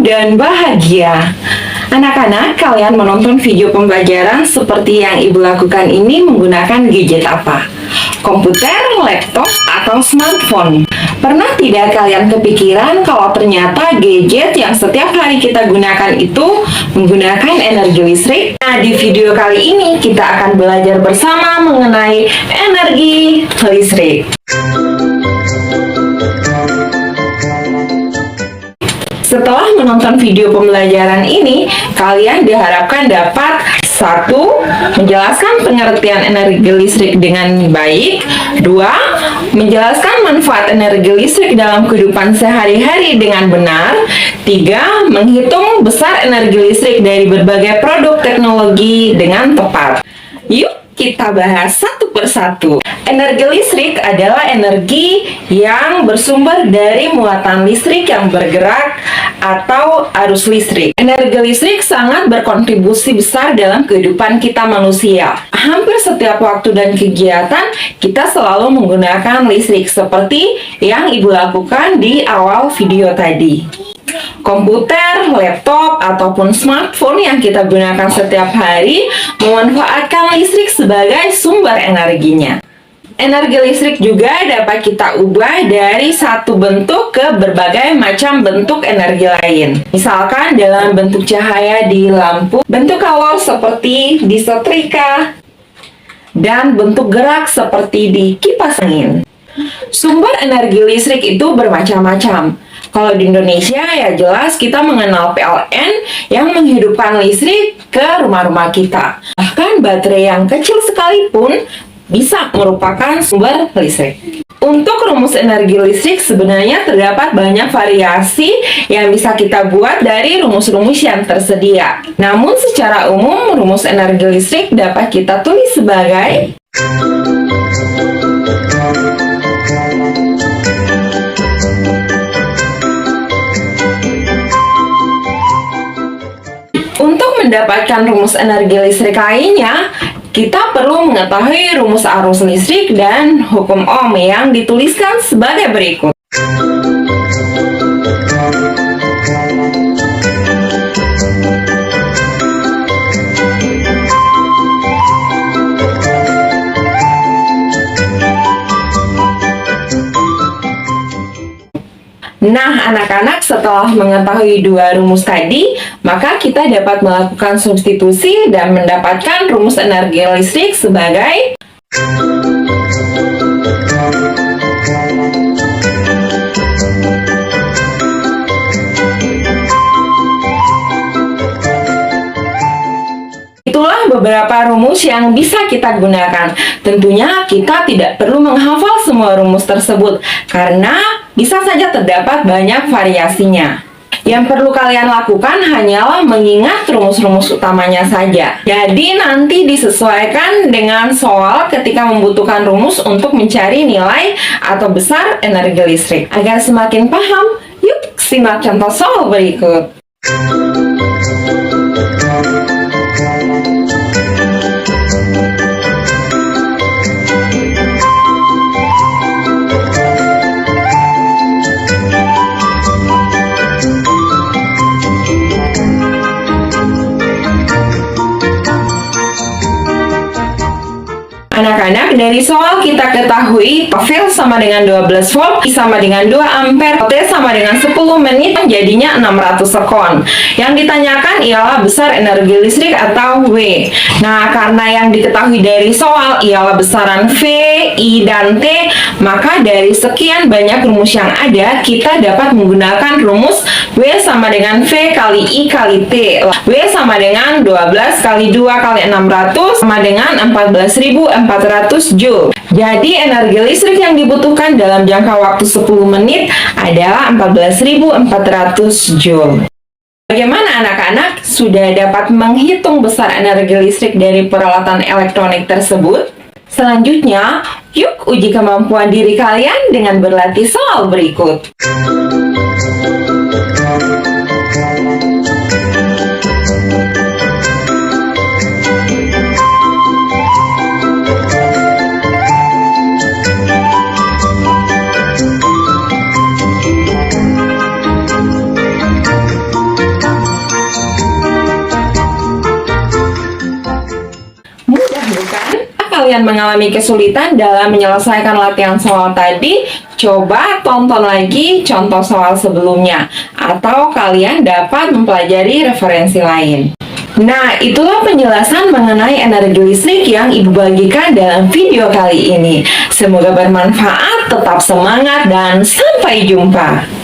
Dan bahagia. Anak-anak, kalian menonton video pembelajaran seperti yang Ibu lakukan ini menggunakan gadget apa? Komputer, laptop, atau smartphone? Pernah tidak kalian kepikiran kalau ternyata gadget yang setiap hari kita gunakan itu menggunakan energi listrik? Nah, di video kali ini kita akan belajar bersama mengenai energi listrik. Setelah menonton video pembelajaran ini, kalian diharapkan dapat 1. Menjelaskan pengertian energi listrik dengan baik. 2. Menjelaskan manfaat energi listrik dalam kehidupan sehari-hari dengan benar. 3. Menghitung besar energi listrik dari berbagai produk teknologi dengan tepat. Yuk kita bahas satu persatu. Energi listrik adalah energi yang bersumber dari muatan listrik yang bergerak atau arus listrik. Energi listrik sangat berkontribusi besar dalam kehidupan kita manusia. Hampir setiap waktu dan kegiatan kita selalu menggunakan listrik seperti yang Ibu lakukan di awal video tadi. Komputer, laptop, ataupun smartphone yang kita gunakan setiap hari memanfaatkan listrik sebagai sumber energinya. Energi listrik juga dapat kita ubah dari satu bentuk ke berbagai macam bentuk energi lain. Misalkan dalam bentuk cahaya di lampu, bentuk kalor seperti di setrika, dan bentuk gerak seperti di kipas angin. Sumber energi listrik itu bermacam-macam. Kalau di Indonesia ya jelas kita mengenal PLN yang menghidupkan listrik ke rumah-rumah kita. Bahkan baterai yang kecil sekalipun bisa merupakan sumber listrik. Untuk rumus energi listrik sebenarnya terdapat banyak variasi yang bisa kita buat dari rumus-rumus yang tersedia. Namun secara umum rumus energi listrik dapat kita tulis sebagai mendapatkan rumus energi listrik lainnya, kita perlu mengetahui rumus arus listrik dan hukum Ohm yang dituliskan sebagai berikut. Nah, anak-anak, setelah mengetahui dua rumus tadi, maka kita dapat melakukan substitusi dan mendapatkan rumus energi listrik sebagai Itulah beberapa rumus yang bisa kita gunakan. Tentunya kita tidak perlu menghafal semua rumus tersebut karena bisa saja terdapat banyak variasinya. Yang perlu kalian lakukan hanyalah mengingat rumus-rumus utamanya saja. Jadi nanti disesuaikan dengan soal ketika membutuhkan rumus untuk mencari nilai atau besar energi listrik. Agar semakin paham, yuk simak contoh soal berikut. Anak-anak, dari soal kita ketahui V sama dengan 12 volt, I sama dengan 2 ampere, T sama dengan 10 menit, jadinya 600 sekon. Yang ditanyakan ialah besar energi listrik atau W. Nah, karena yang diketahui dari soal ialah besaran V, I, dan T, maka dari sekian banyak rumus yang ada, kita dapat menggunakan rumus W sama dengan V kali I kali T. W sama dengan 12 kali 2 kali 600 sama dengan 14.400 Joule. Jadi energi listrik yang dibutuhkan dalam jangka waktu 10 menit adalah 14.400 Joule. Bagaimana anak-anak? Sudah dapat menghitung besar energi listrik dari peralatan elektronik tersebut? Selanjutnya, yuk uji kemampuan diri kalian dengan berlatih soal berikut. Mudah bukan? Kalian mengalami kesulitan dalam menyelesaikan latihan soal tadi? Coba tonton lagi contoh soal sebelumnya, atau kalian dapat mempelajari referensi lain. Nah, itulah penjelasan mengenai energi listrik yang Ibu bagikan dalam video kali ini. Semoga bermanfaat, tetap semangat, dan sampai jumpa.